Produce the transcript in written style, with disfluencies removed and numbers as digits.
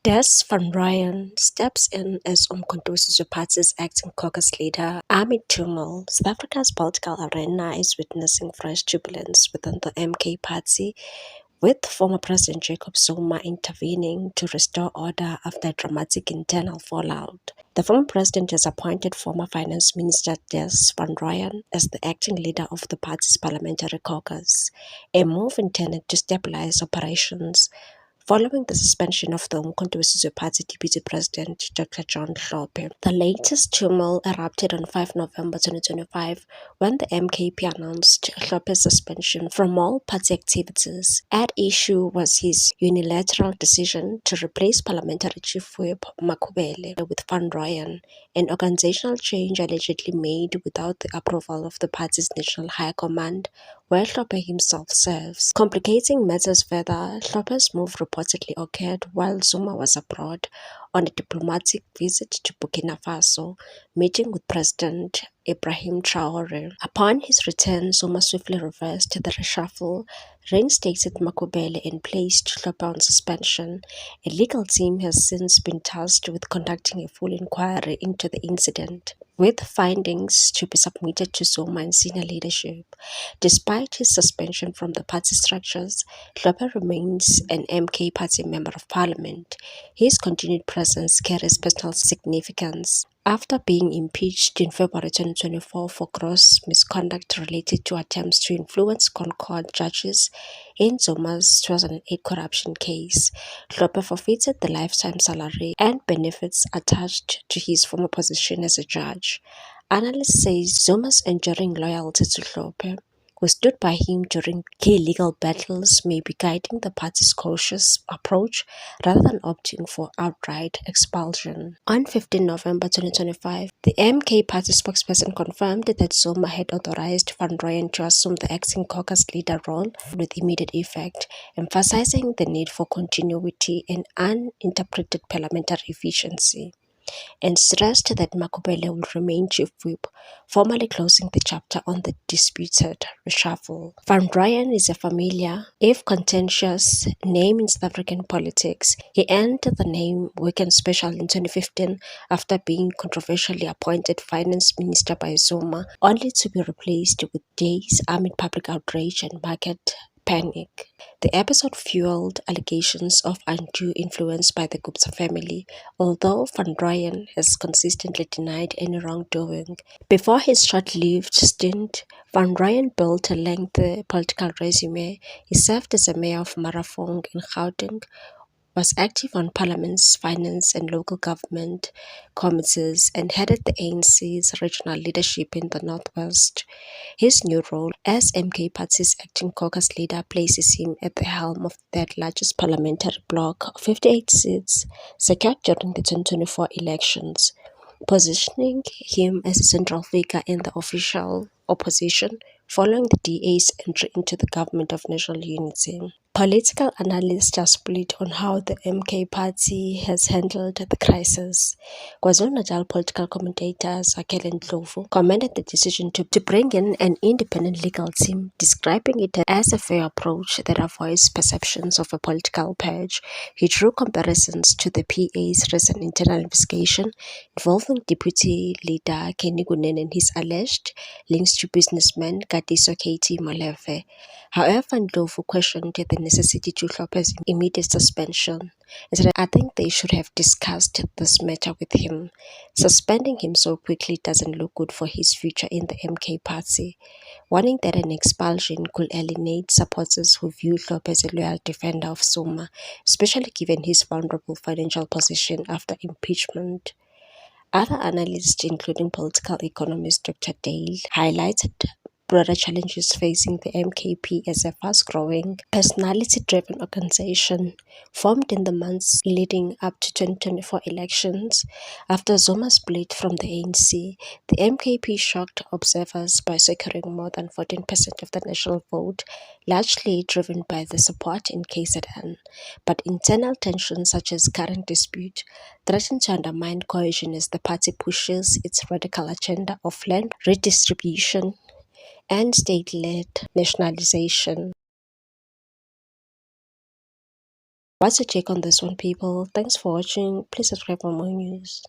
Des Van Ryan steps in as Umkhonto we Party's acting caucus leader amid turmoil. South Africa's political arena is witnessing fresh turbulence within the MK party, with former President Jacob Zuma intervening to restore order after a dramatic internal fallout. The former president has appointed former Finance Minister Des Van Ryan as the acting leader of the party's parliamentary caucus, a move intended to stabilize operations following the suspension of the Umkhonto we Party Deputy President Dr. John Hlophe. The latest turmoil erupted on 5 November 2025 when the MKP announced Hlophe's suspension from all party activities. At issue was his unilateral decision to replace Parliamentary Chief Whip Makhubele with Van Ryan, an organizational change allegedly made without the approval of the party's National High Command, where Hlophe himself serves. Complicating matters further, Hlophe's move reportedly occurred while Zuma was abroad on a diplomatic visit to Burkina Faso, meeting with President Ibrahim Traore. Upon his return, Zuma swiftly reversed the reshuffle, reinstated Makhubele and placed Hlophe on suspension. A legal team has since been tasked with conducting a full inquiry into the incident, with findings to be submitted to Zuma and senior leadership. Despite his suspension from the party structures, Hlophe remains an MK party member of parliament. His continued presence carries personal significance. After being impeached in February 2024 for gross misconduct related to attempts to influence Concord judges in Zuma's 2008 corruption case, Hlophe forfeited the lifetime salary and benefits attached to his former position as a judge. Analysts say Zuma's enduring loyalty to Hlophe, who stood by him during key legal battles, may be guiding the party's cautious approach rather than opting for outright expulsion. On 15 November 2025, the MK party spokesperson confirmed that Zuma had authorized Van Ryan to assume the acting caucus leader role with immediate effect, emphasizing the need for continuity and uninterrupted parliamentary efficiency, and stressed that Makhubele will remain chief whip, formally closing the chapter on the disputed reshuffle. Van Ryan is a familiar, if contentious, name in South African politics. He earned the name Weekend Special in 2015 after being controversially appointed finance minister by Zuma, only to be replaced with days amid public outrage and market panic. The episode fueled allegations of undue influence by the Gupta family, although Van Ryan has consistently denied any wrongdoing. Before his short-lived stint, Van Ryan built a lengthy political resume. He served as a mayor of Marafong in Gauteng, was active on Parliament's finance and local government committees, and headed the ANC's regional leadership in the Northwest. His new role as MK Party's acting caucus leader places him at the helm of the third largest parliamentary bloc of 58 seats secured during the 2024 elections, positioning him as a central figure in the official opposition following the DA's entry into the government of national unity. Political analysts are split on how the MK party has handled the crisis. KwaZulu-Natal political commentator Zakhele Ndlovu commended the decision to bring in an independent legal team, describing it as a fair approach that avoids perceptions of a political purge. He drew comparisons to the PA's recent internal investigation involving Deputy Leader Kenny Kunene and his alleged links to businessman Katiso Katie Molefe. However, Ndlovu questioned the necessity to Hlophe's immediate suspension and said, "I think they should have discussed this matter with him. Suspending him so quickly doesn't look good for his future in the MK party," warning that an expulsion could alienate supporters who view Hlophe as a loyal defender of Zuma, especially given his vulnerable financial position after impeachment. Other analysts, including political economist Dr. Dale, highlighted broader challenges facing the MKP as a fast-growing, personality-driven organization formed in the months leading up to 2024 elections. After Zuma split from the ANC, the MKP shocked observers by securing more than 14% of the national vote, largely driven by the support in KZN. But internal tensions such as current dispute threaten to undermine cohesion as the party pushes its radical agenda of land redistribution and state-led nationalization. What's your take on this one, people? Thanks for watching. Please subscribe for more news.